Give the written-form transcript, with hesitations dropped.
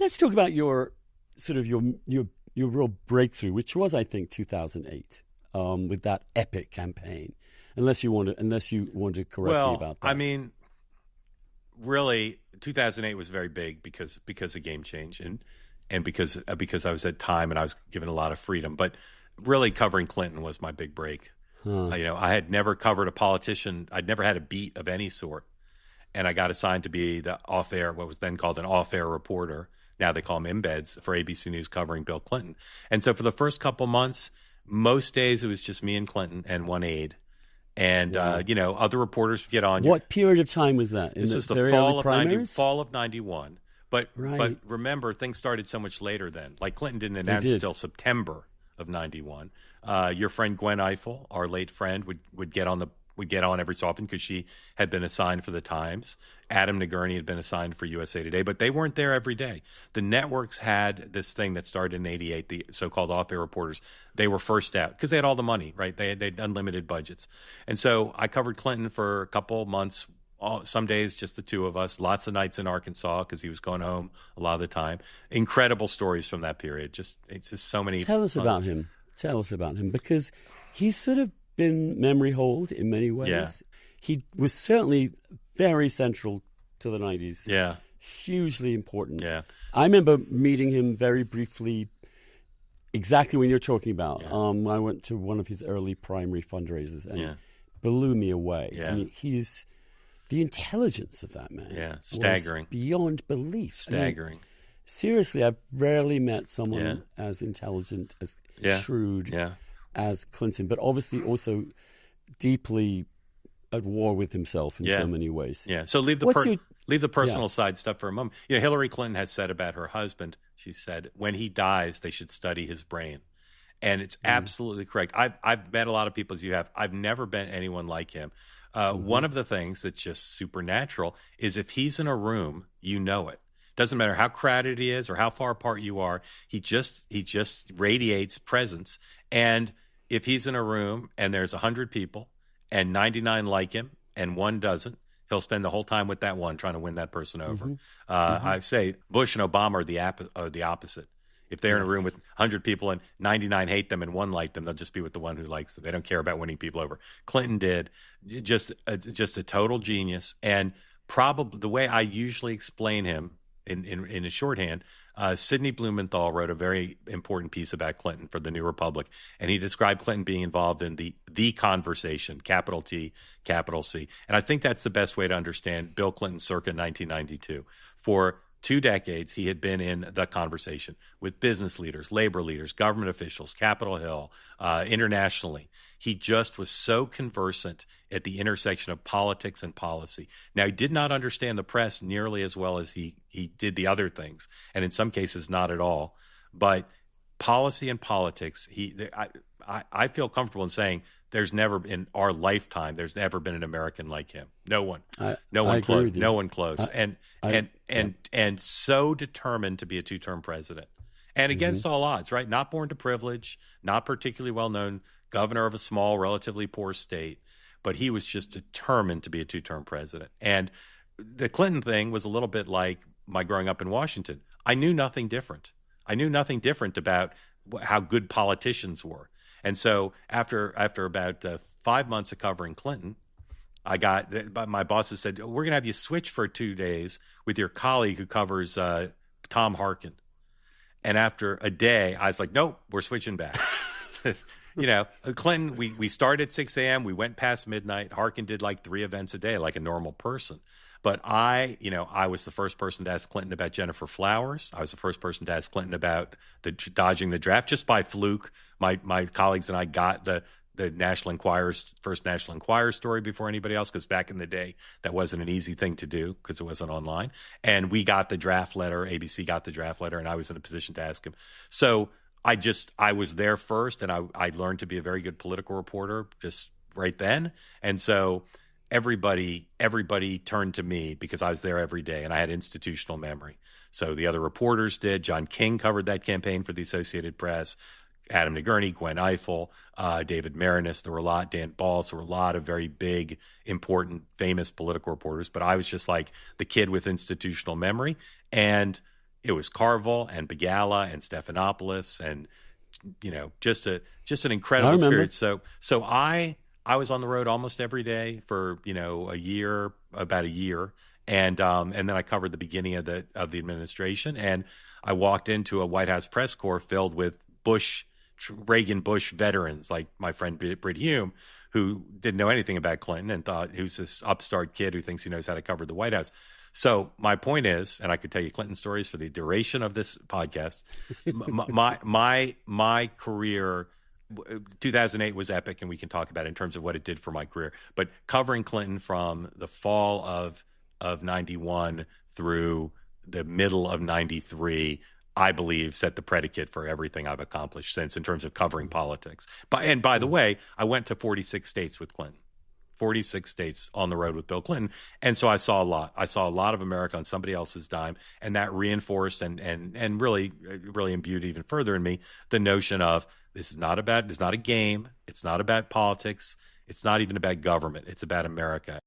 Let's talk about your sort of your real breakthrough, which was, I think, 2008, with that epic campaign. Unless you want to correct me about that. I mean, really, 2008 was very big because of Game Change and because I was at Time and I was given a lot of freedom. But really, covering Clinton was my big break. I had never covered a politician. I'd never had a beat of any sort, and I got assigned to be the off-air, what was then called an off-air reporter. Now they call them embeds for ABC News covering Bill Clinton. And so for the first couple months, most days it was just me and Clinton and one aide. And, other reporters would get on. What period of time was that? This was the fall of 91. But remember, things started so much later then. Like Clinton didn't announce until September of 91. Your friend Gwen Ifill, our late friend, would get on every so often because she had been assigned for the Times. Adam Nagurney had been assigned for USA Today, but they weren't there every day. The networks had this thing that started in 88, the so-called off-air reporters. They were first out because they had all the money, right? They had unlimited budgets. And so I covered Clinton for a couple months, some days just the two of us, lots of nights in Arkansas because he was going home a lot of the time. Incredible stories from that period. It's just so many. Tell us about him, because he's sort of been memory hold in many ways. Yeah. He was certainly very central to the 90s. Yeah. Hugely important. Yeah. I remember meeting him very briefly, exactly when you're talking about. Yeah. I went to one of his early primary fundraisers and blew me away. Yeah. I mean, the intelligence of that man. Yeah, staggering. Was beyond belief. Staggering. I mean, seriously, I've rarely met someone as intelligent, as shrewd as Clinton, but obviously also deeply at war with himself in so many ways. Yeah. So leave the personal side stuff for a moment. Hillary Clinton has said about her husband, she said, when he dies, they should study his brain. And it's absolutely correct. I've met a lot of people as you have. I've never met anyone like him. One of the things that's just supernatural is if he's in a room, you know it. Doesn't matter how crowded he is or how far apart you are. He just radiates presence. And if he's in a room and there's 100 people and 99 like him and one doesn't, he'll spend the whole time with that one trying to win that person over. I say Bush and Obama are the opposite. If they're in a room with 100 people and 99 hate them and one like them, they'll just be with the one who likes them. They don't care about winning people over. Clinton did. Just a total genius. And probably the way I usually explain him in a shorthand, Sidney Blumenthal wrote a very important piece about Clinton for the New Republic, and he described Clinton being involved in the conversation, capital T, capital C. And I think that's the best way to understand Bill Clinton circa 1992. For 2 decades, he had been in the conversation with business leaders, labor leaders, government officials, Capitol Hill, internationally. He just was so conversant at the intersection of politics and policy. Now, he did not understand the press nearly as well as he did the other things, and in some cases, not at all. But policy and politics, I feel comfortable in saying there's never in our lifetime, there's never been an American like him. No one close. No one close. And so determined to be a 2-term president. And against all odds, right? Not born to privilege, not particularly well-known, governor of a small, relatively poor state. But he was just determined to be a 2-term president. And the Clinton thing was a little bit like my growing up in Washington. I knew nothing different. I knew nothing different about how good politicians were. And so after about 5 months of covering Clinton, my bosses said, we're going to have you switch for 2 days with your colleague who covers Tom Harkin. And after a day, I was like, nope, we're switching back. Clinton, we started at 6 a.m. We went past midnight. Harkin did like 3 events a day, like a normal person. But I was the first person to ask Clinton about Jennifer Flowers. I was the first person to ask Clinton about dodging the draft just by fluke. My colleagues and I got the National Enquirer's first National Enquirer story before anybody else, because back in the day that wasn't an easy thing to do because it wasn't online. And we got the draft letter. ABC got the draft letter, and I was in a position to ask him. So I was there first, and I learned to be a very good political reporter just right then. And so everybody turned to me because I was there every day, and I had institutional memory. So the other reporters did. John King covered that campaign for the Associated Press. Adam Nagurney, Gwen Ifill, David Marinus. There were a lot, Dan Balls. There were a lot of very big, important, famous political reporters. But I was just like the kid with institutional memory. And it was Carville and Begala and Stephanopoulos and, just an incredible experience. So I was on the road almost every day for, about a year. And then I covered the beginning of the administration, and I walked into a White House press corps filled with Reagan Bush veterans, like my friend Britt Hume, who didn't know anything about Clinton and thought, who's this upstart kid who thinks he knows how to cover the White House. So my point is, and I could tell you Clinton stories for the duration of this podcast. my career, 2008 was epic, and we can talk about it in terms of what it did for my career. But covering Clinton from the fall of 91 through the middle of 93, I believe, set the predicate for everything I've accomplished since in terms of covering politics. And by the way, I went to 46 states with Clinton, 46 states on the road with Bill Clinton. And so I saw a lot. I saw a lot of America on somebody else's dime, and that reinforced and really imbued even further in me the notion of it's not a game. It's not about politics. It's not even about government. It's about America.